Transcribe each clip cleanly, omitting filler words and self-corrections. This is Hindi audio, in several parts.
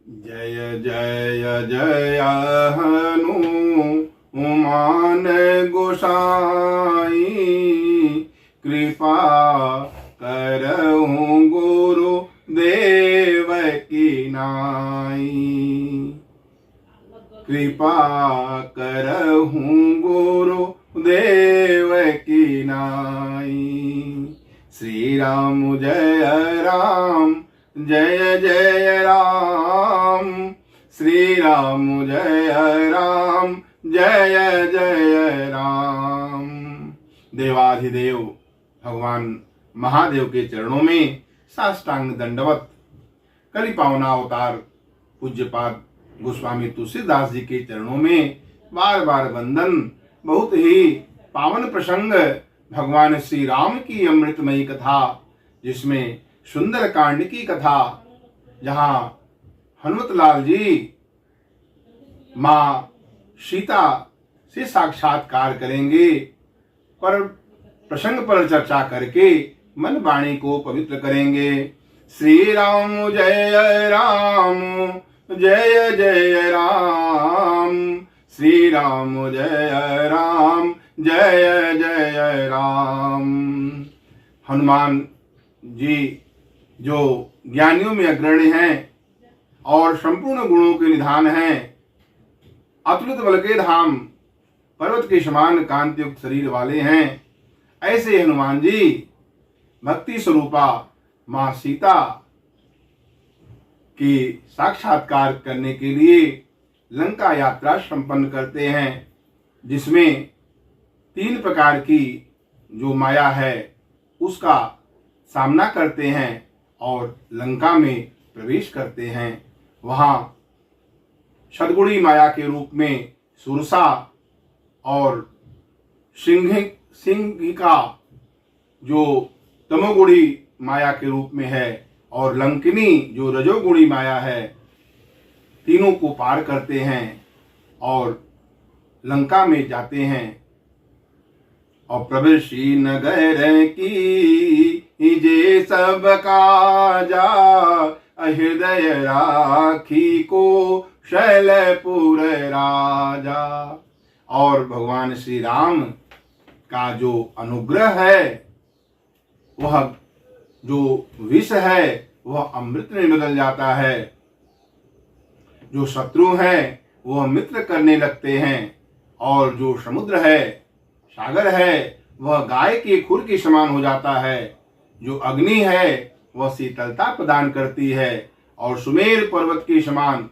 जय जय जय हनुमान गोसाई, कृपा करहु गुरु देव की नाई। कृपा करहु गुरु देव की नाई। श्री राम जय राम जय जय राम, श्री राम जय राम जय जय राम। देवाधिदेव भगवान महादेव के चरणों में साष्टांग दंडवत। कलि पावना अवतार पूज्यपाद गोस्वामी तुलसीदास जी के चरणों में बार बार वंदन। बहुत ही पावन प्रसंग भगवान श्री राम की अमृतमयी कथा, जिसमें सुंदर कांड की कथा, जहां हनुमतलाल जी मां सीता से साक्षात्कार करेंगे, पर प्रसंग पर चर्चा करके मन वाणी को पवित्र करेंगे। श्री राम जय राम जय जय राम, श्री राम जय राम जय जय राम। हनुमान जी जो ज्ञानियों में अग्रणी हैं और संपूर्ण गुणों के निधान हैं, अतुलित बल के धाम, पर्वत के समान कांति युक्त शरीर वाले हैं, ऐसे हनुमान जी भक्ति स्वरूपा मां सीता की साक्षात्कार करने के लिए लंका यात्रा संपन्न करते हैं, जिसमें 3 प्रकार की जो माया है उसका सामना करते हैं और लंका में प्रवेश करते हैं। वहां सदगुणी माया के रूप में सुरसा और सिंहिका जो तमोगुणी माया के रूप में है, और लंकिनी जो रजोगुणी माया है, तीनों को पार करते हैं और लंका में जाते हैं। और प्रवेशी नगर की जे सब काजा, हृदय राखी को शैलपुर राजा। और भगवान श्री राम का जो अनुग्रह है, वह जो विष है वह अमृत में बदल जाता है। जो शत्रु हैं वह मित्र करने लगते हैं, और जो समुद्र है, सागर है, वह गाय के खुर के समान हो जाता है। जो अग्नि है वह शीतलता प्रदान करती है, और सुमेर पर्वत के समान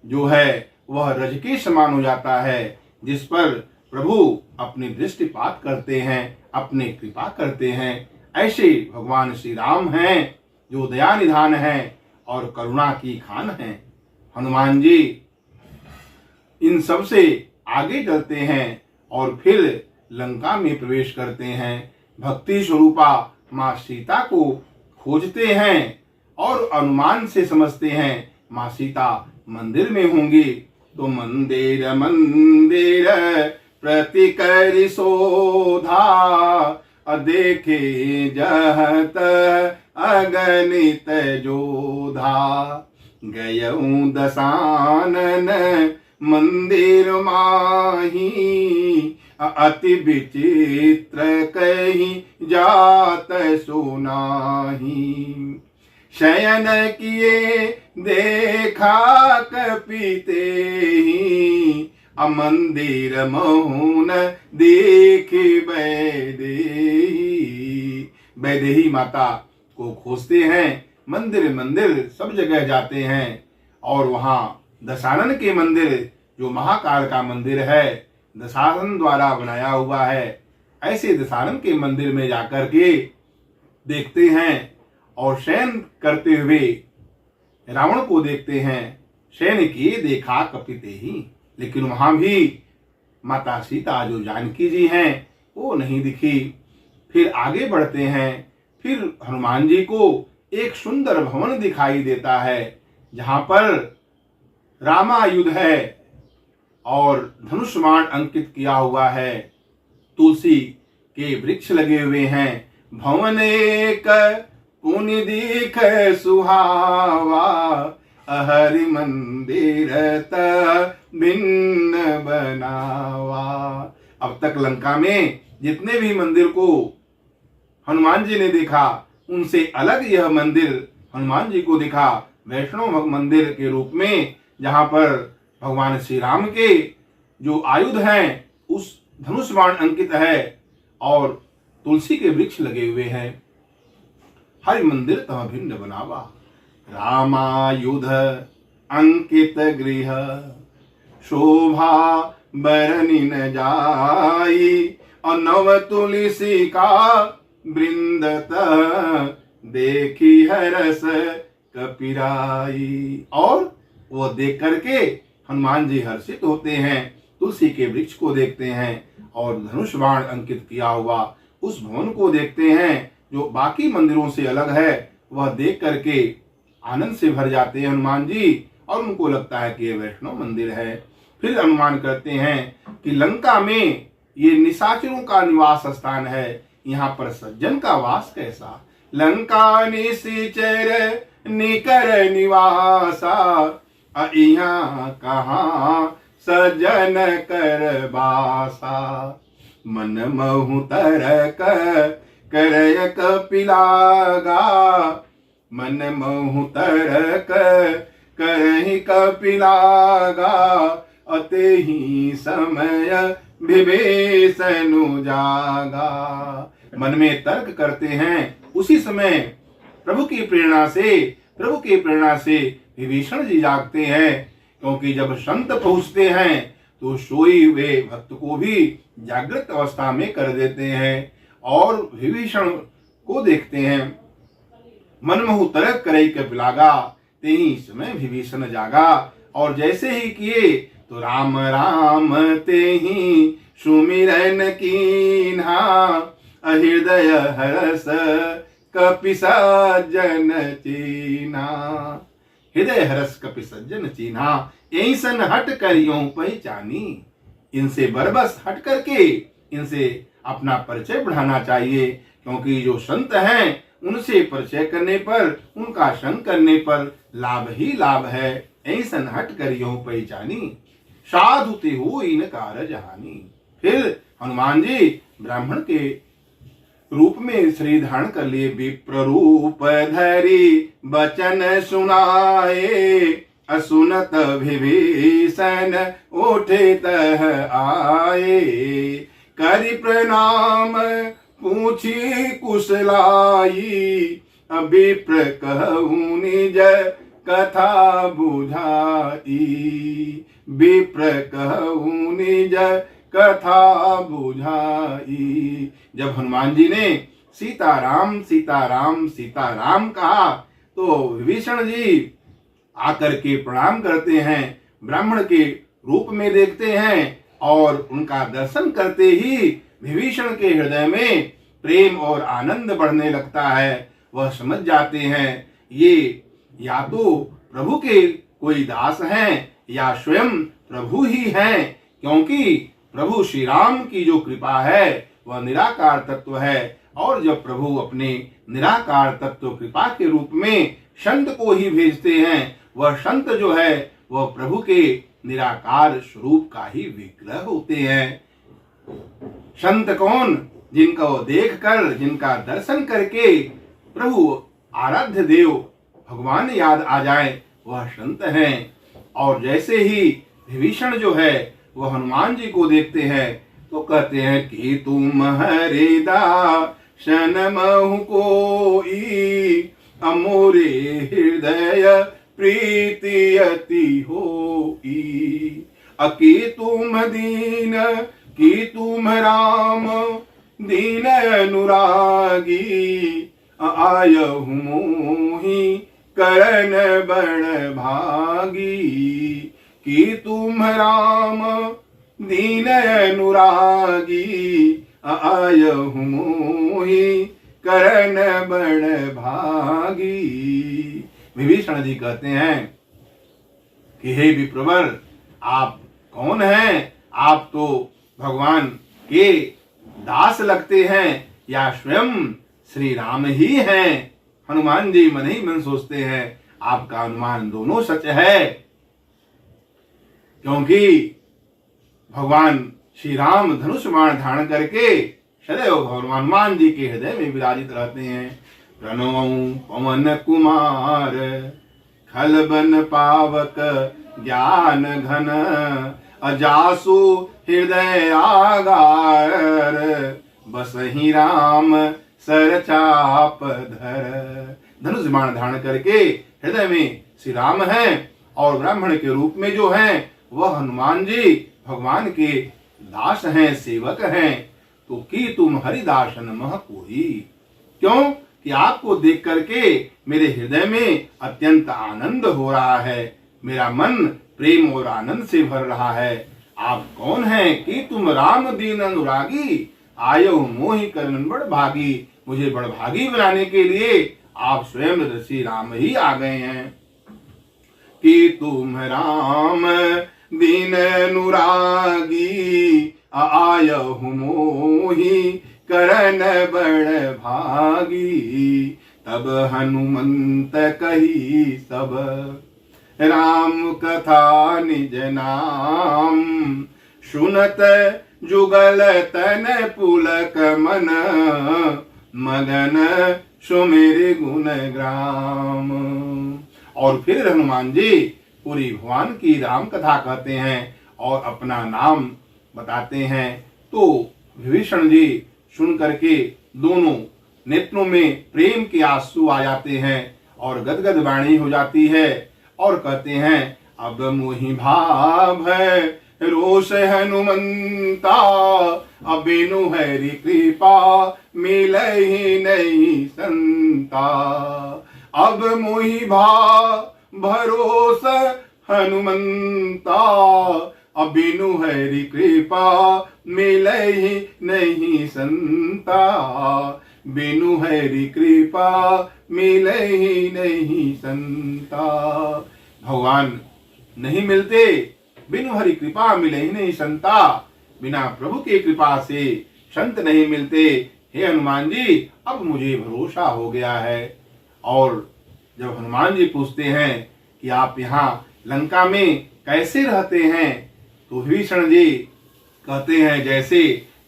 जो है वह रज के समान हो जाता है, जिस पर प्रभु अपनी दृष्टिपात करते हैं, अपनी कृपा करते हैं। ऐसे भगवान श्री राम हैं जो दया निधान हैं और करुणा की खान हैं। हनुमान जी इन सब से आगे चलते हैं और फिर लंका में प्रवेश करते हैं। भक्ति स्वरूपा मां सीता को खोजते हैं और अनुमान से समझते हैं मां सीता मंदिर में होंगी। तो मंदिर मंदिर प्रति कर शोधा, देखे जहत अगणित जोधा। गयऊं दसानन मंदिर माही, अति विचित्र कहीं जात सुनाही। शयन किए देखा कपिते ही, मंदिर महुन देखी वैदेही। वैदेही माता को खोजते हैं, मंदिर मंदिर सब जगह जाते हैं, और वहां दशानन के मंदिर जो महाकाल का मंदिर है, दशानन द्वारा बनाया हुआ है, ऐसे दशानन के मंदिर में जाकर के देखते हैं और शयन करते हुए रावण को देखते हैं। शयन किए देखा कपिते ही, लेकिन वहां भी माता सीता जो जानकी जी हैं वो नहीं दिखी। फिर आगे बढ़ते हैं, फिर हनुमान जी को एक सुंदर भवन दिखाई देता है, जहां पर रामायुध है और धनुष्मान अंकित किया हुआ है, तुलसी के वृक्ष लगे हुए हैं। भवन एक पुण्य दीख सुहावा, हरि मंदिर तह भिन्न बनावा। अब तक लंका में जितने भी मंदिर को हनुमान जी ने देखा, उनसे अलग यह मंदिर हनुमान जी को दिखा वैष्णव मंदिर के रूप में, जहां पर भगवान श्री राम के जो आयुध हैं उस धनुष बाण अंकित है और तुलसी के वृक्ष लगे हुए हैं। हरि मंदिर तह भिन्न बनावा, रामायुध अंकित गृह, शोभा बरनी न जाई, और नव तुलसी का वृंदत देखी हरस कपिराई। और वो देख करके हनुमान जी हर्षित होते हैं, तुलसी के वृक्ष को देखते हैं और धनुष बाण अंकित किया हुआ उस भवन को देखते हैं जो बाकी मंदिरों से अलग है। वह देख करके आनंद से भर जाते हैं हनुमान जी, और उनको लगता है कि यह वैष्णव मंदिर है। फिर अनुमान करते हैं कि लंका में ये निशाचरों का निवास स्थान है, यहाँ पर सज्जन का वास कैसा। लंका निशाचर निकर निवासा, यहाँ कहाँ सज्जन कर बासा। मन महु तरक करय कपिलागा, मन महु तरक करहि कपिलागा, अते ही समय विभीषण जागा। मन में तर्क करते हैं, उसी समय प्रभु की प्रेरणा से विभीषण जी जागते हैं, क्योंकि जब संत पहुंचते हैं तो सोए हुए भक्त को भी जागृत अवस्था में कर देते हैं और विभीषण को देखते हैं। मन महु तरक करई कपिलागा, तेहि समय विभीषण जागा। और जैसे ही किए तो राम राम तेहि सुमिरन कीन्हा, हृदय हरस कपि सज्जन चीन्हा। हृदय हरस कपि सज्जन चीन्हा, ऐसन हट कर यूं पहचानी। इनसे बरबस हट करके इनसे अपना परिचय बढ़ाना चाहिए, क्योंकि जो संत हैं उनसे परिचय करने पर, उनका संग करने पर लाभ ही लाभ है। ऐसन हट कर यूं पहचानी, साधु ते हो इन कारज हानि। फिर हनुमान जी ब्राह्मण के रूप में शरीर धारण कर लिए, विप्र रूप धरी बचन सुनाए, असुनत विभीषण उठे तह आए। करि प्रणाम पूछी कुशलाई, विप्र कहूँ निज कथा बुझाई। विप्र कहूँ निज कथा बुझाई। जब हनुमान जी ने सीताराम सीताराम सीताराम कहा तो विभीषण जी आकर के प्रणाम करते हैं, ब्राह्मण के रूप में देखते हैं और उनका दर्शन करते ही विभीषण के हृदय में प्रेम और आनंद बढ़ने लगता है। वह समझ जाते हैं ये या तो प्रभु के कोई दास हैं या स्वयं प्रभु ही हैं, क्योंकि प्रभु श्री राम की जो कृपा है वह निराकार तत्व है। और जब प्रभु अपने निराकार तत्व कृपा के रूप में संत को ही भेजते हैं, वह संत जो है वह प्रभु के निराकार स्वरूप का ही विग्रह होते हैं। संत कौन? जिनको देखकर, जिनका दर्शन करके प्रभु आराध्य देव भगवान याद आ जाए, वह संत हैं। और जैसे ही विभीषण जो है वह हनुमान जी को देखते हैं तो कहते हैं कि तुम हरिदासन महु कोई, अमोरे हृदय प्रीति अति होई। अकी तुम दीन की तुम राम दीन अनुरागी, आयहु मोहि करन बड़ भागी। कि तुम राम दीन अनुरागी, आयहु मोहि करन बड़ भागी। विभीषण जी कहते हैं कि हे विप्रवर, आप कौन हैं? आप तो भगवान के दास लगते हैं या स्वयं श्री राम ही हैं। हनुमान जी मन ही मन सोचते हैं, आपका अनुमान दोनों सच है, क्योंकि भगवान श्री राम धनुष बाण धारण करके सदैव भगवान हनुमान जी के हृदय में विराजित रहते हैं। प्रणवं पवन कुमार खल बन पावक ज्ञान घन अजासु हृदय आगार बसहि राम सर चाप धर। धनुष बाण धारण करके हृदय में श्री राम हैं और ब्राह्मण के रूप में जो हैं वह हनुमान जी भगवान के दास हैं, सेवक हैं। तो की तुम हरिदासन मह कोई, क्यों कि आपको देख करके मेरे हृदय में अत्यंत आनंद हो रहा है, मेरा मन प्रेम और आनंद से भर रहा है। आप कौन हैं कि तुम राम दीन अनुरागी आयो मोहि करन बड़ भागी। मुझे बड़भागी बनाने के लिए आप स्वयं श्री राम ही आ गए हैं। कि तुम राम दीन अनुरागी आयहु मोहि करन बड़ भागी। तब हनुमंत कही सब राम कथा निज नाम सुनत जुगल तन पुलक मन मगन सुमेर गुण ग्राम। और फिर हनुमान जी पूरी भगवान की राम कथा कहते हैं और अपना नाम बताते हैं। तो विभीषण जी सुन करके दोनों नेत्रों में प्रेम के आंसू आ जाते हैं और गदगद वाणी हो जाती है और कहते हैं अब मोहि भाव है रोष हनुमंता अबिनु हरि कृपा मिलहि नहीं संता। अब मोहि भाव भरोस हनुमंता अबिनु हरि कृपा मिलहि नहीं संता। बिनु हरि कृपा मिलहि नहीं संता। भगवान नहीं मिलते, बिनु हरि कृपा मिलहि नहीं संता। बिना प्रभु की कृपा से संत नहीं मिलते। हे हनुमान जी अब मुझे भरोसा हो गया है। और जब हनुमान जी पूछते हैं कि आप यहाँ लंका में कैसे रहते हैं, तो विभीषण जी कहते हैं जैसे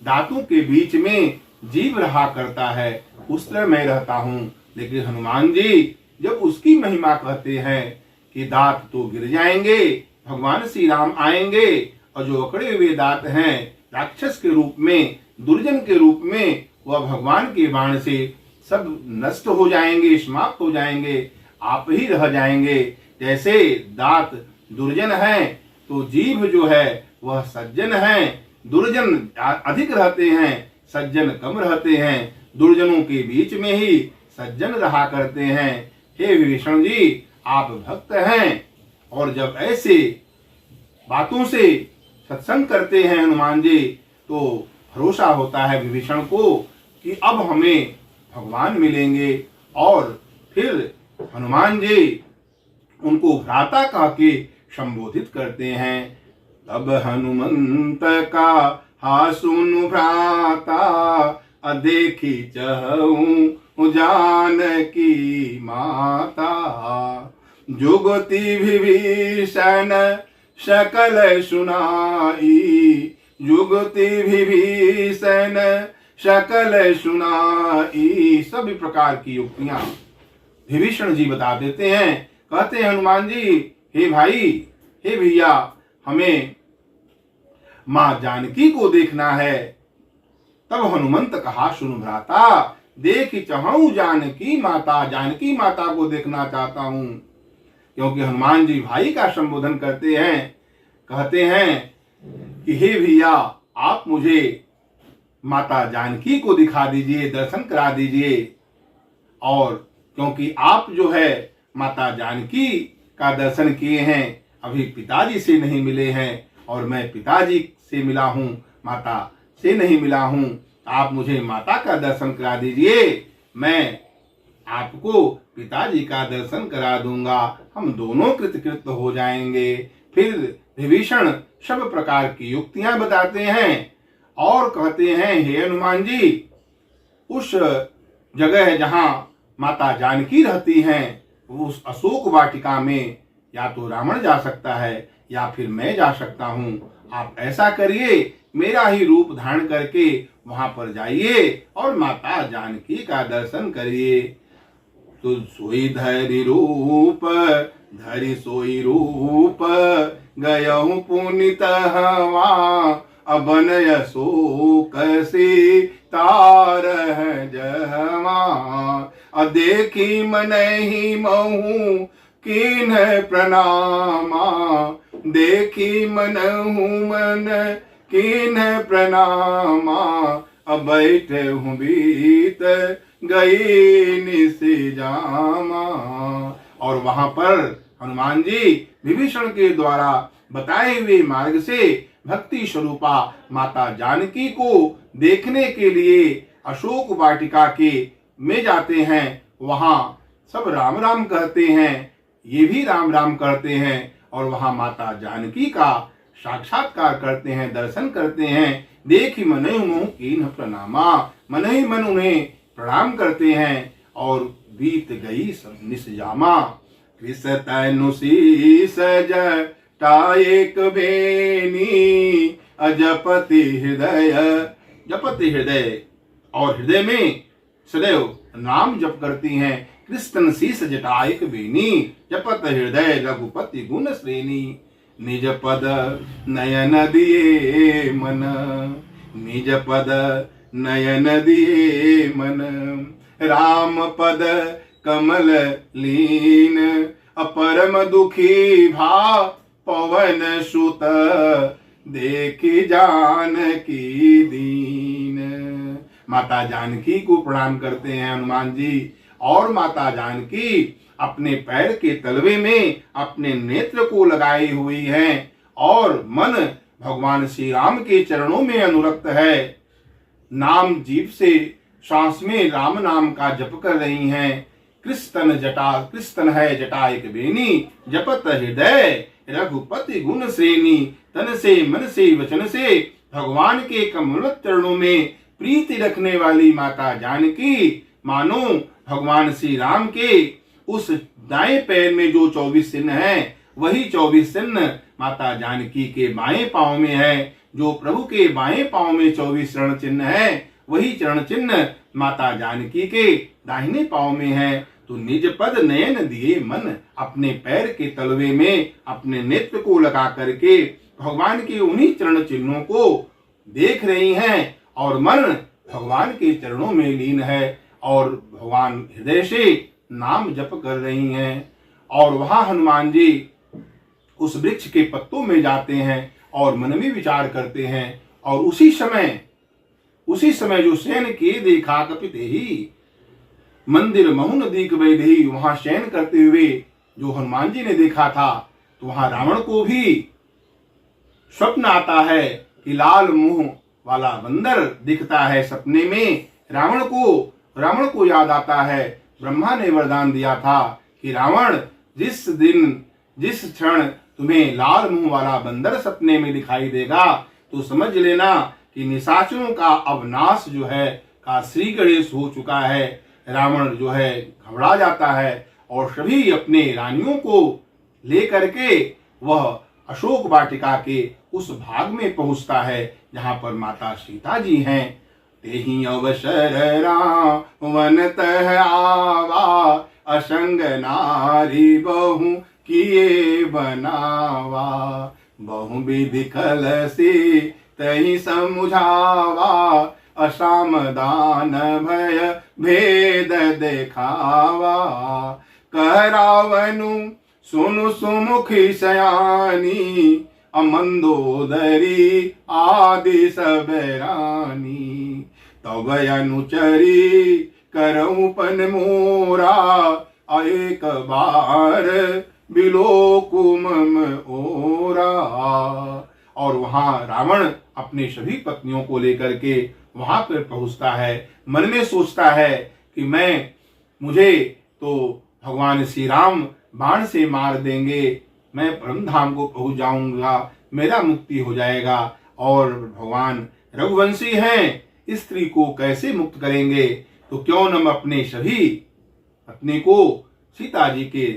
दांतों के बीच में जीव रहा करता है उस तरह मैं रहता हूँ। लेकिन हनुमान जी जब उसकी महिमा कहते हैं कि दांत तो गिर जाएंगे, भगवान श्री राम आएंगे और जो अकड़े हुए दांत हैं राक्षस के रूप में, दुर्जन के रूप में, वह भगवान के बाण से सब नष्ट हो जाएंगे, समाप्त हो जाएंगे, आप ही रह जाएंगे। जैसे दांत दुर्जन है तो जीभ जो है वह सज्जन है। दुर्जन अधिक रहते हैं, सज्जन कम रहते हैं। दुर्जनों के बीच में ही सज्जन रहा करते हैं। हे विभीषण जी आप भक्त हैं और जब ऐसे बातों से सत्संग करते हैं हनुमान जी तो भरोसा होता है विभीषण को कि अब हमें भगवान मिलेंगे। और फिर हनुमान जी उनको भ्राता कह के संबोधित करते हैं। तब हनुमंत का हा सुनु भ्राता देखी चहु जानकी माता। जुगति विभीषण सकल सुनाई, जुगति विभीषण सकल सुनाई। सभी प्रकार की युक्तियां विभीषण जी बता देते हैं। कहते हैं हनुमान जी हे भाई, हे भैया, हमें मां जानकी को देखना है। तब हनुमंत कहा सुन भ्राता देख चाहूं जानकी माता। जानकी माता को देखना चाहता हूं। क्योंकि हनुमान जी भाई का संबोधन करते हैं, कहते हैं कि हे भैया आप मुझे माता जानकी को दिखा दीजिए, दर्शन करा दीजिए। और क्योंकि आप जो है माता जानकी का दर्शन किए हैं, अभी पिताजी से नहीं मिले हैं और मैं पिताजी से मिला हूँ, माता से नहीं मिला हूँ। आप मुझे माता का दर्शन करा दीजिए, मैं आपको पिताजी का दर्शन करा दूंगा, हम दोनों कृतकृत हो जाएंगे। फिर विभीषण सब प्रकार की युक्तियां बताते हैं और कहते हैं हे हनुमान जी उस जगह जहां माता जानकी रहती हैं उस अशोक वाटिका में या तो रावण जा सकता है या फिर मैं जा सकता हूँ। आप ऐसा करिए, मेरा ही रूप धारण करके वहां पर जाइए और माता जानकी का दर्शन करिए। तो सोई धरि रूप, धरि सोई रूप, गयहु पुनित हवा, अबन अशोक से तारह जहवा। देखी मनहि महु कीन प्रणामा, देखी मनहु मन कीन प्रणामा। अब बैठे हूँ बीत गई निसी जामा। और वहां पर हनुमान जी विभीषण के द्वारा बताए हुए मार्ग से भक्ति स्वरूपा माता जानकी को देखने के लिए अशोक वाटिका के में जाते हैं। वहां सब राम राम कहते हैं, ये भी राम राम करते हैं और वहां माता जानकी का साक्षात्कार करते हैं, दर्शन करते हैं। देखी मनहि मोह कीन्ह प्रणामा, मन ही मन उन्हें प्रणाम करते हैं और बीत गई सब निसजामा। कृष तनु शीस जटाएक बेनी, अजपति हृदय, जपति हृदय और हृदय में सदैव नाम जप करती हैं। कृष्ण शीस जटाएक बेनी, जपत हृदय रघुपति गुण श्रेणी। निज पद नयन दिए मन, निज पद नयन दिए मन। राम पद कमल लीन, अपरम दुखी भा पवन सुत। देखी जानकी दीन। माता जानकी को प्रणाम करते हैं हनुमान जी। और माता जानकी अपने पैर के तलवे में अपने नेत्र को लगाई हुई हैं और मन भगवान श्री राम के चरणों में अनुरक्त है। नाम जीभ से श्वास में राम नाम का जप कर रही हैं। कृष्ण जटा, कृष्ण है जटा एक बेनी, जपत हृदय रघुपति गुण श्रेणी। तन से मन से वचन से भगवान के कमल चरणों में प्रीति रखने वाली माता जानकी मानो भगवान श्री राम के उस दाएं पैर में जो 24 चिन्ह है, वही 24 चिन्ह माता जानकी के बाएं पांव में है। जो प्रभु के बाएं पांव में 24 चरण चिन्ह है, वही चरण चिन्ह माता जानकी के दाहिने पांव में है। तो निज पद नयन दिए मन, अपने पैर के तलवे में अपने नेत्र को लगा करके भगवान के उन्हीं चरण चिन्हों को देख रही हैं और मन भगवान के चरणों में लीन है और भगवान हृदय से नाम जप कर रही हैं। और वहां हनुमान जी उस वृक्ष के पत्तों में जाते हैं और मन में विचार करते हैं। और उसी समय जो शयन किए देखा कपित ही, मंदिर महुन दीक वैदेही, वहां शयन करते हुए जो हनुमान जी ने देखा था, तो वहां रावण को भी स्वप्न आता है कि लाल मुंह वाला बंदर दिखता है सपने में। रावण को याद आता है, ब्रह्मा ने वरदान दिया था कि रावण जिस क्षण तुम्हें लाल मुंह वाला बंदर सपने में दिखाई देगा, तो समझ लेना कि निशाचरों का अवनाश जो है का श्री गणेश हो चुका है। रावण जो है घबरा जाता है और सभी अपने रानियों को लेकर के वह अशोक वाटिका के उस भाग में पहुंचता है जहां पर माता सीता जी हैं। तेहि अवसर रावण तह आवा, असंग नारी बहु किए बनावा। बहु विधि कल से तहि समुझावा, असाम दान भय भेद देखावा। कह रावनु सुनु सुमुखी सयानी, अमंदोदरी आदि सब रानी। तब अनुचरी करऊं पन मोरा, एक बार बिलोकुमम ओरा। और वहां रावण अपने सभी पत्नियों को लेकर के वहां पर पहुंचता है। मन में सोचता है कि मुझे तो भगवान श्री राम बाण से मार देंगे, मैं परम धाम को पहुंच जाऊंगा, मेरा मुक्ति हो जाएगा। और भगवान रघुवंशी हैं, स्त्री को कैसे मुक्त करेंगे? तो क्यों न अपने सभी पत्नी को सीता जी के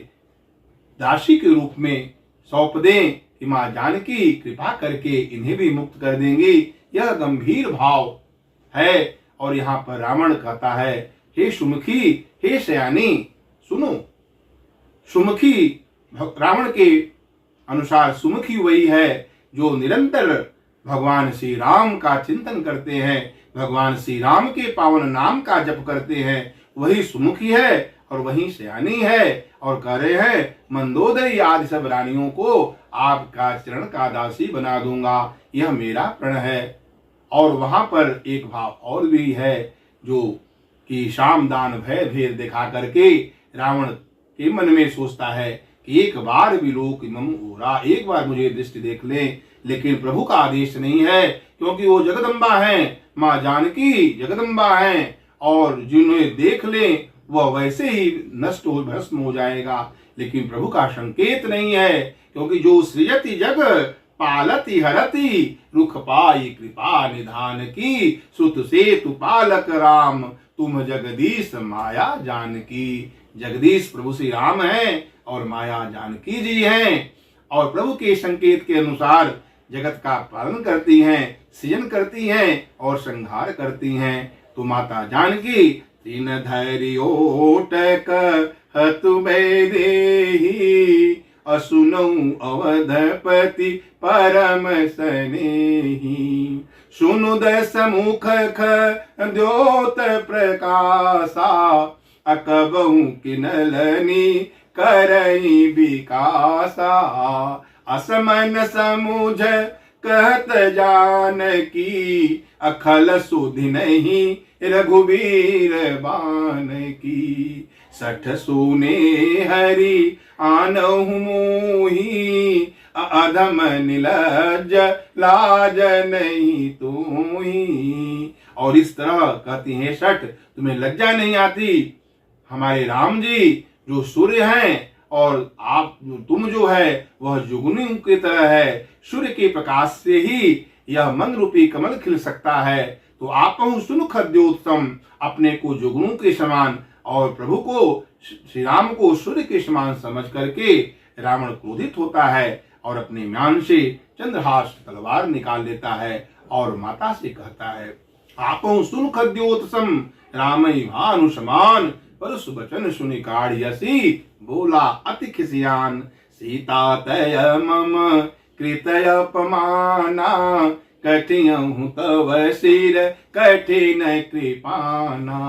दासी के रूप में सौंप दें कि माँ जानकी कृपा करके इन्हें भी मुक्त कर देंगी। यह गंभीर भाव है। और यहाँ पर रावण कहता है, हे सुमुखी, हे सयानी, सुनो। सुमुखी, रावण के अनुसार सुमुखी वही है जो निरंतर भगवान श्री राम का चिंतन करते हैं, भगवान श्री राम के पावन नाम का जप करते हैं, वही सुमुखी है और वही सयानी है। और कह रहे हैं, मंदोदरी आदि सब रानियों को आपका चरण का दासी बना दूंगा, यह मेरा प्रण है। और वहां पर एक भाव और भी है, जो कि शाम दान भय भेद दिखा करके रावण के मन में सोचता है कि एक बार भी लोक मम ओरा, एक बार मुझे दृष्टि देख लें। लेकिन प्रभु का आदेश नहीं है, क्योंकि वो जगदम्बा हैं, माँ जानकी जगदम्बा हैं, और जिन्हें देख लें वह वैसे ही नष्ट हो भस्म हो जाएगा। लेकिन प्रभु का संकेत नहीं है, क्योंकि जो सृजति जग पालती हरती, रुख पाई कृपा निधान की, सुत सेतु पालक राम, तुम जगदीश माया जानकी। जगदीश प्रभु श्री राम हैं और माया जानकी जी हैं, और प्रभु के संकेत के अनुसार जगत का पालन करती हैं, सृजन करती हैं और संहार करती हैं। तो माता जानकी तीन धैर्योटक हतुबे देहि, असुनौ अवधपति परम स्नेही, सुनु दस मुख द्योत प्रकाशा, अकबहु किनलनी करई विकासा, असमन समुझ कहत जानकी, अखल सुधि नहीं रघुवीर बान की, सठ सूने हरि आनहु मोही, अधम निलज्ज लाज नहीं तूही। और इस तरह कहती हैं, सठ तुम्हें लज्जा नहीं आती? हमारे राम जी जो सूर्य हैं और आप तुम जो है वह जुगनू की तरह है। सूर्य के प्रकाश से ही यह मन रूपी कमल खिल सकता है। तो आप सुन खद्योत्तम, अपने को जुगनू के समान और प्रभु को श्री राम को सूर्य के समान समझ करके रावण क्रोधित होता है और अपने म्यान से चंद्रहास तलवार निकाल लेता है और माता से कहता है, आप सुन खद्योत्तम रामई भानु समान, परस बचन सुनि काढ़ियसी, बोला अति खिसियान, सीता तय मम कृतय अपमाना, कठियहु तव सिर कठिन कृपाना,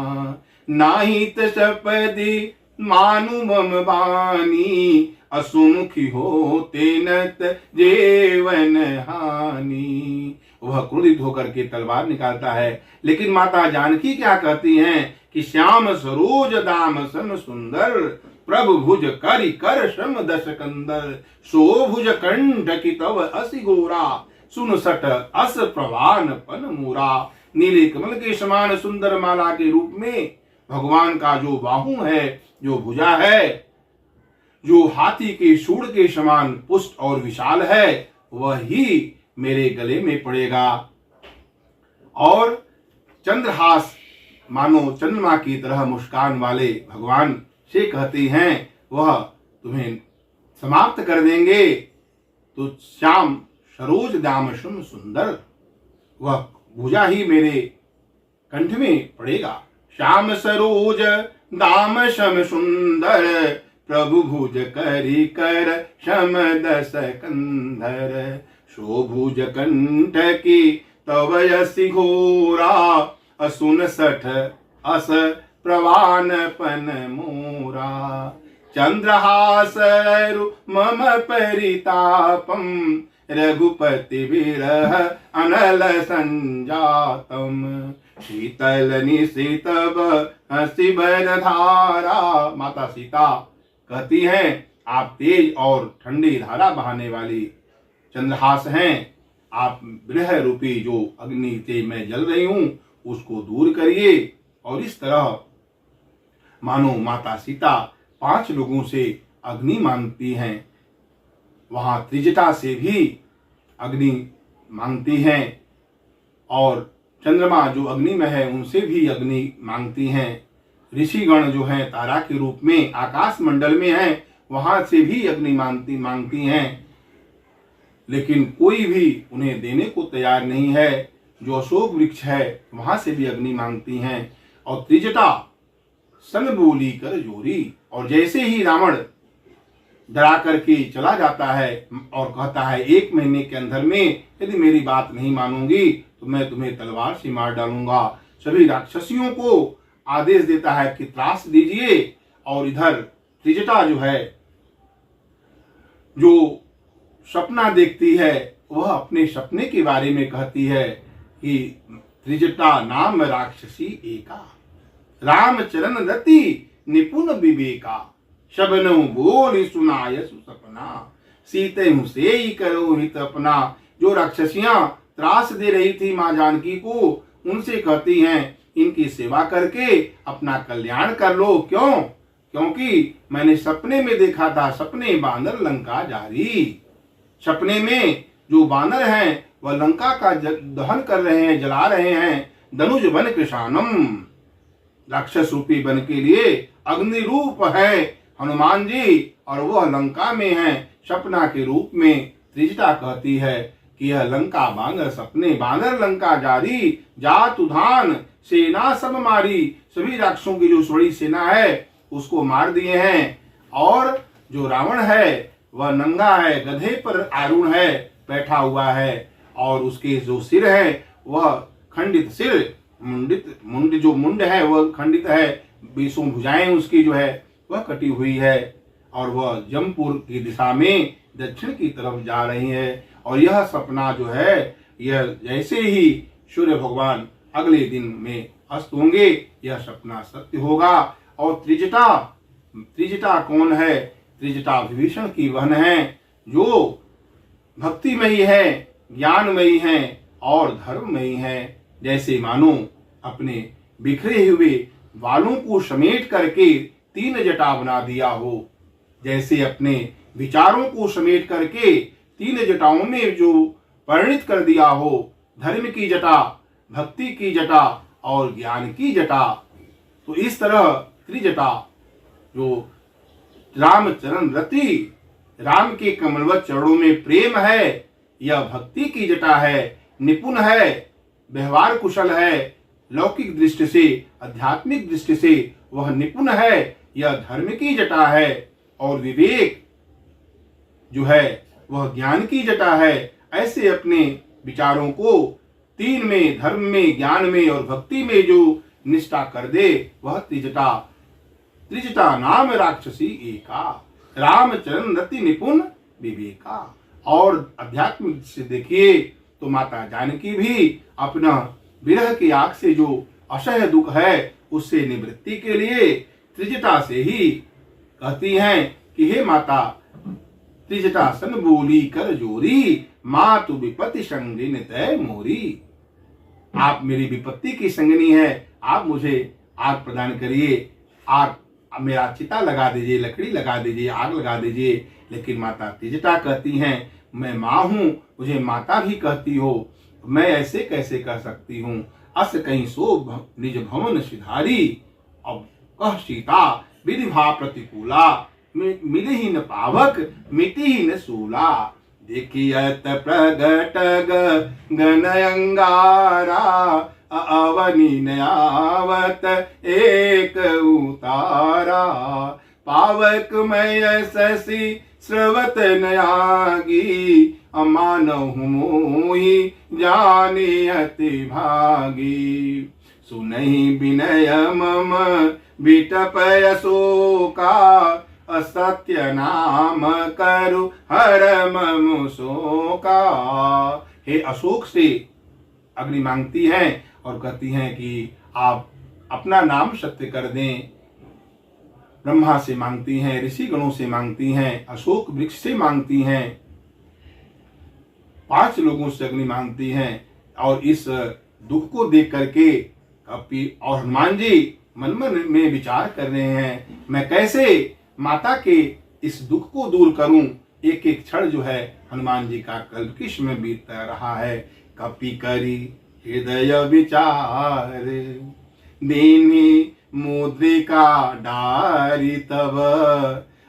नाहित सपदि मानु मम बानी, असुमुखी होते नत जीवन हानि। वह क्रोधित होकर के तलवार निकालता है। लेकिन माता जानकी क्या कहती हैं कि श्याम सरोज दाम सम सुंदर, प्रभु भुज करि कर श्रम दश कंदर, सो भुज कंठ की तव असि गोरा, सुन सठ अस प्रवान पन मूरा। नीले कमल के समान सुंदर माला के रूप में भगवान का जो बाहु है, जो भुजा है, जो हाथी के सूंड के समान पुष्ट और विशाल है, वह ही मेरे गले में पड़ेगा। और चंद्रहास मानो चंद्रमा की तरह मुस्कान वाले भगवान से कहती हैं, वह तुम्हें समाप्त कर देंगे। तो श्याम सरोज दाम सम सुंदर, वह भुजा ही मेरे कंठ में पड़ेगा। श्याम सरोज दाम सम सुंदर, प्रभु भुज करि कर शम दस कंधर, शो भुज कंठ की तव यसी घोरा, असुन सठ अस प्रवान पन मोरा। चंद्रहास मम परितापम, रघुपति विरह अनल संजातम, शीतल निशितव हसी भर धारा। माता सीता कहती हैं, आप तेज और ठंडी धारा बहाने वाली चंद्रहास हैं। आप विरह रूपी जो अग्नि से मैं जल रही हूं उसको दूर करिए। और इस तरह मानो माता सीता 5 लोगों से अग्नि मांगती हैं, वहां त्रिजटा से भी अग्नि मांगती हैं, और चंद्रमा जो अग्नि में है उनसे भी अग्नि मांगती हैं। ऋषिगण जो हैं तारा के रूप में आकाश मंडल में हैं, वहां से भी अग्नि मांगती हैं, लेकिन कोई भी उन्हें देने को तैयार नहीं है। जो अशोक वृक्ष है वहां से भी अग्नि मांगती हैं। और त्रिजटा सन बोली कर जोरी, और जैसे ही रावण डरा करके चला जाता है और कहता है 1 महीने के अंदर में यदि मेरी बात नहीं मानोगी तो मैं तुम्हें तलवार से मार डालूंगा, सभी राक्षसियों को आदेश देता है कि त्रास दीजिए। और इधर त्रिजटा जो है, जो सपना देखती है, वह अपने सपने के बारे में कहती है कि त्रिजटा नाम राक्षसी एका, रामचरण रति निपुण विवेका, शबनौ बोल सुनाय सुसपना, सीते से ही करो हित अपना। जो राक्षसियां त्रास दे रही थी मां जानकी को, उनसे कहती हैं इनकी सेवा करके अपना कल्याण कर लो। क्यों? क्योंकि मैंने सपने में देखा था, सपने बानर लंका जारी। सपने में जो बानर हैं वह लंका का दहन कर रहे हैं, जला रहे हैं। धनुज बन कृशानम, राक्षस रूपी बन के लिए अग्नि रूप है हनुमान जी, और वह लंका में है सपना के रूप में। त्रिजटा कहती है कि यह लंका बानर सपने, बानर लंका जारी, जात उधान सेना सब मारी। सभी राक्षसों की जो बड़ी सेना है उसको मार दिए हैं। और जो रावण है वह नंगा है, गधे पर आरूढ़ है, बैठा हुआ है, और उसके जो सिर है वह खंडित सिर, जो मुंड है वह खंडित है, 20 भुजाएं उसकी जो है वह कटी हुई है, और वह जमपुर की दिशा में दक्षिण की तरफ जा रही है। और यह सपना जो है, यह जैसे ही सूर्य भगवान अगले दिन में अस्त होंगे यह सपना सत्य होगा। और त्रिजटा कौन है? त्रिजटा विभीषण की बहन है, जो भक्तिमयी है, ज्ञानमयी है और धर्ममयी है। जैसे मानो अपने बिखरे हुए बालों को समेट करके 3 जटा बना दिया हो, जैसे अपने विचारों को समेट करके 3 जटाओं में जो परिणित कर दिया हो, धर्म की जटा, भक्ति की जटा और ज्ञान की जटा। तो इस तरह त्रिजटा जो रामचरण रति, राम के कमलवत चरणों में प्रेम है, यह भक्ति की जटा है, निपुण है, व्यवहार कुशल है, लौकिक दृष्टि से, आध्यात्मिक दृष्टि से वह निपुण है, यह धर्म की जटा है। और विवेक जो है वह ज्ञान की जटा है। ऐसे अपने विचारों को 3 में, धर्म में, ज्ञान में और भक्ति में जो निष्ठा कर दे वह त्रिजटा। त्रिजटा नाम राक्षसी एका, रामचरण रति निपुण विवेका। और अध्यात्म से देखिए तो माता जानकी भी अपना विरह की आग से जो असह्य दुख है उससे निवृत्ति के लिए त्रिजटा से ही कहती हैं कि हे माता, त्रिजटा सन बोली कर जोरी, मातु विपत्ति संगिन तय मोरी। आप मेरी विपत्ति की संगिनी है, आप मुझे आग प्रदान करिए, आग मेरा चिता लगा दीजिए, लकड़ी लगा दीजिए, आग लगा दीजिए। लेकिन माता त्रिजटा कहती हैं मैं माँ हूँ, मुझे माता भी कहती हो, मैं ऐसे कैसे कह सकती हूँ। अस कहीं सो निज भवन सिधारी, अब कह सीता विधि भा प्रतिकूला, मिले ही न पावक मिटी ही न सूला। देखियत प्रगट गण अंगारा, अवनी नयावत एक उतारा। पावक मय शशि स्रवत नयागी, अमानहु मोहि जाने अति भागी। सुनहि विनय मम विटपय शोका, असत्य नाम करु हर मम शोका। हे अशोक से अग्नि मांगती हैं और कहती हैं कि आप अपना नाम सत्य कर दें। ब्रह्मा से मांगती हैं, ऋषि गणों से मांगती हैं, अशोक वृक्ष से मांगती हैं, 5 लोगों से अग्नि मांगती हैं। और इस दुख को देख करके कपि और हनुमान जी मन में विचार कर रहे हैं, मैं कैसे माता के इस दुख को दूर करूं। एक एक क्षण जो है हनुमान जी का कल्पिश में बीत रहा है। कपि करी हृदय विचार, दीनी मुद्रिका डारी तब,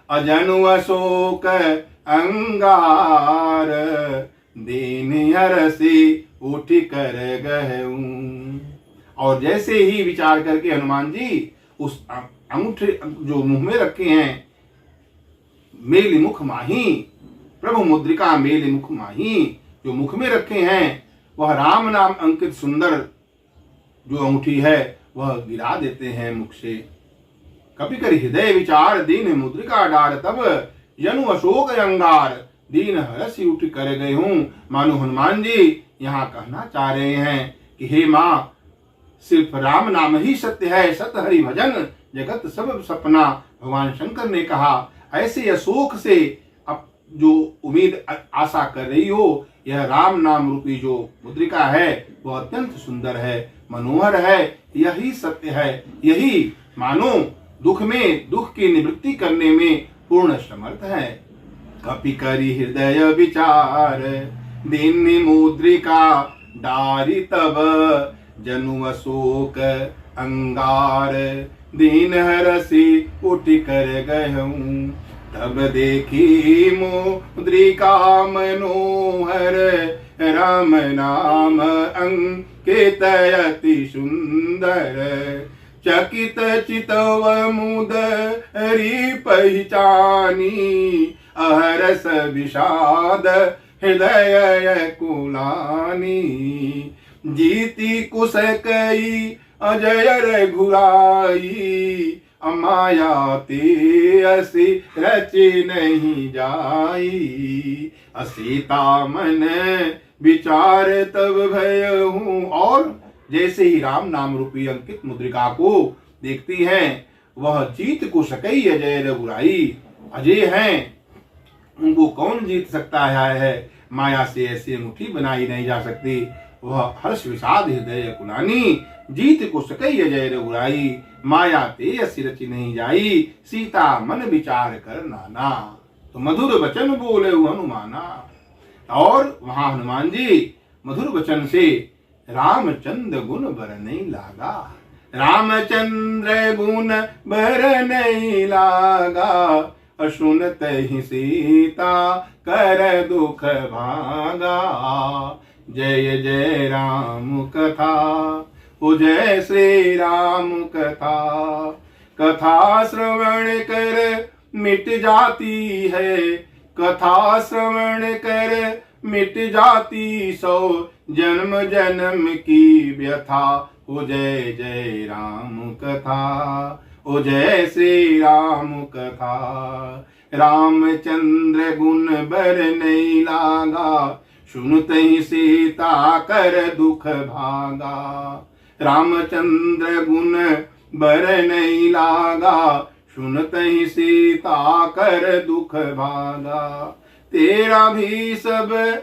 अजनु अशोक अंगार, दीन हरसी उठ कर गहूं। और जैसे ही विचार करके हनुमान जी उस अंगूठे जो मुंह में रखे हैं, मेली मुख माही, प्रभु मुद्रिका मेली मुख माही, जो मुख में रखे हैं वह राम नाम अंकित सुंदर जो अंगूठी है वह गिरा देते हैं मुख से। कपि कर हृदय विचार, दीन मुद्रिका डार तब, जनु अशोक अंगार, दीन हरसि उठ कर गए हूं। मानो हनुमान जी यहाँ कहना चाह रहे हैं कि हे माँ, सिर्फ राम नाम ही सत्य है, सत हरि भजन जगत सब सपना, भगवान शंकर ने कहा। ऐसे अशोक से अब जो उम्मीद आशा कर रही हो, यह राम नाम रूपी जो मुद्रिका है वह अत्यंत सुंदर है, मनोहर है, यही सत्य है, यही मानो दुख में दुख की निवृत्ति करने में पूर्ण समर्थ है। कपि करि हृदय विचार, दीन मुद्रिका डारी तब, जनु अशोक अंगार, दीन हरसि उठ कर गहूं। तब देखी मुद्रिका मनोहर, राम नाम अंकित अति सुंदर, चकित चितव मुदरि पहचानी, अहरस विषाद हृदय कुलानी। जीति कुश कई अजय रघुराई, अमाया ते असी रचि नहीं जाई, असीता मन विचार तब भयहूं। और जैसे ही राम नाम रूपी अंकित मुद्रिका को देखती हैं, वह जीत को सकई अजय रघुराई, अजय हैं, उनको कौन जीत सकता है, माया से ऐसी अंगूठी बनाई नहीं जा सकती। वह हर्ष विषाद हृदय कुलानी, जीत को सकई अजय रघुराई, माया ते असी रचि नहीं जाई, सीता मन विचार कर नाना। तो मधुर वचन बोले हनुमाना। और वहां हनुमान जी मधुर वचन से रामचंद्र गुण बर नहीं लागा, रामचंद्र गुण बर नहीं लागा, सुनत ही सीता कर दुख भागा। जय जय राम कथा, ओ जय श्री राम कथा, कथा श्रवण कर मिट जाती है, कथा श्रवण कर मिट जाती सौ जन्म जन्म की व्यथा। ओ जय जय राम कथा, ओ जय श्री राम कथा, रामचंद्र गुण बर नहीं लागा, सुनत ही सीता कर दुख भागा। रामचंद्र गुण बर नहीं लागा, सुनत ही सीता कर दुख भागा। तेरा भी सब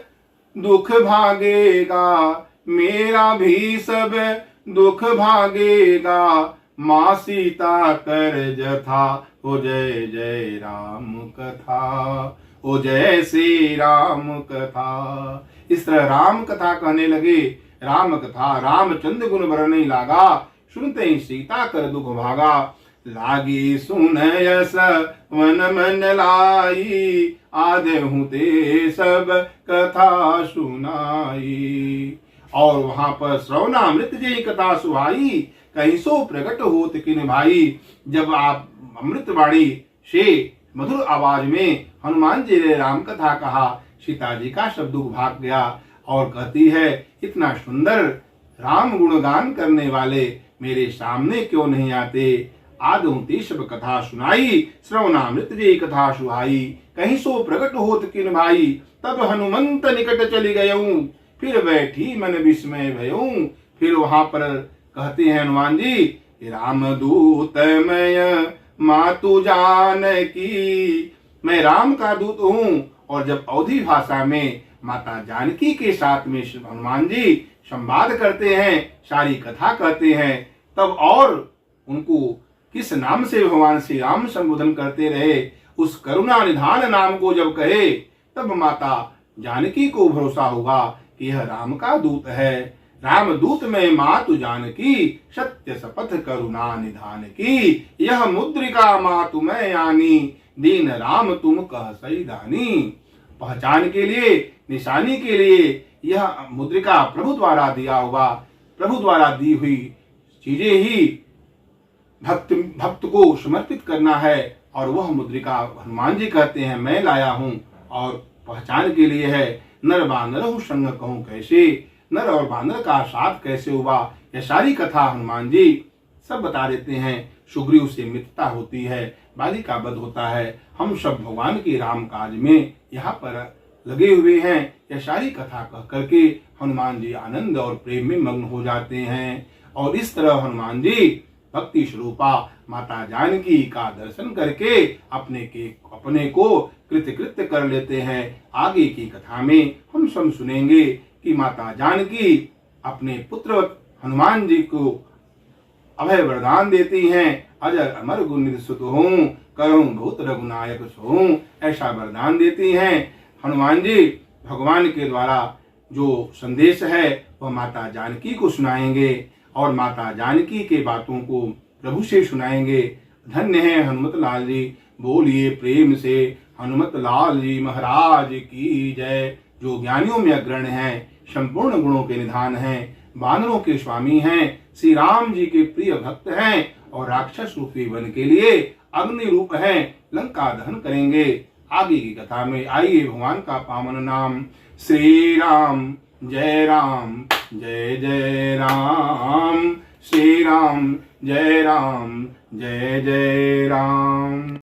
दुख भागेगा, मेरा भी सब दुख भागेगा, माँ सीता कर जथा। ओ जय जय राम कथा, ओ जय श्री राम कथा। इस तरह राम कथा कहने लगे। राम कथा रामचंद्र गुण बर नहीं लागा, सुनते ही सीता कर दुख भागा। लागी सुन यस वन मन लाई, आदेहु ते सब कथा सुनाई। और वहां पर श्रवणामृत जी कथा सुहाई, कहीं सो प्रकट होत किन भाई। जब आप अमृतवाणी से मधुर आवाज में हनुमान जी ने राम कथा कहा, सीता जी का सब दुख भाग गया। और कहती है, इतना सुंदर राम गुणगान करने वाले मेरे सामने क्यों नहीं आते। आदि सब कथा सुनाई, श्रवणामृत जी कथा सुहाई, कहीं सो प्रकट होत किन भाई। तब हनुमंत निकट चली गयऊं, फिर बैठी मन विस्मय भयऊं। फिर वहां पर कहते हैं हनुमान जी, राम दूत मैं मातु जान की। मैं राम का दूत हूँ। और जब अवधी भाषा में माता जानकी के साथ में हनुमान जी संवाद करते हैं, सारी कथा कहते हैं, तब और उनको किस नाम से भगवान श्री राम संबोधन करते रहे, उस करुणा निधान नाम को जब कहे, तब माता जानकी को भरोसा होगा कि यह राम का दूत है। रामदूत में मातु जानकी, सत्य शपथ करुणा निधान की। यह मुद्रिका मातु मैं आनी, दीन राम तुम कह सही दानी। पहचान के लिए, निशानी के लिए यह मुद्रिका प्रभु द्वारा दिया हुआ, प्रभु द्वारा दी हुई चीजें ही भक्त को समर्पित करना है। और वह मुद्रिका हनुमान जी कहते हैं मैं लाया हूं। और पहचान के लिए है, नर बानर हूं संग कहूं कैसे, नर और बानर का साथ कैसे हुआ, यह सारी कथा हनुमान जी सब बता देते हैं। सुग्रीव से मित्रता होती है, बाली का वध होता है, हम सब भगवान के राम काज में यहाँ पर लगे हुए हैं। यह सारी कथा कह करके हनुमान जी आनंद और प्रेम में मग्न हो जाते हैं। और इस तरह हनुमान जी भक्ति स्वरूपा माता जानकी का दर्शन करके अपने को कृतकृत्य कर लेते हैं। आगे की कथा में हम सब सुनेंगे कि माता जानकी अपने पुत्र हनुमान जी को अभय वरदान देती हैं, अजर अमर गुण निधि हूँ, करूँ बहुत रघुनायक सोहूं, ऐसा वरदान देती हैं। हनुमान जी भगवान के द्वारा जो संदेश है वह माता जानकी को सुनाएंगे और माता जानकी के बातों को प्रभु से सुनाएंगे। धन्य है हनुमत लाल जी, बोलिए प्रेम से हनुमत लाल जी महाराज की जय। जो ज्ञानियों में अग्रणी हैं, संपूर्ण गुणों के निधान हैं, बानरों के स्वामी हैं, श्री राम जी के प्रिय भक्त हैं और राक्षस रूपी वन के लिए अग्नि रूप हैं, लंका दहन करेंगे। आगे की कथा में आइए भगवान का पावन नाम श्री राम जय राम, श्री राम जय जय राम।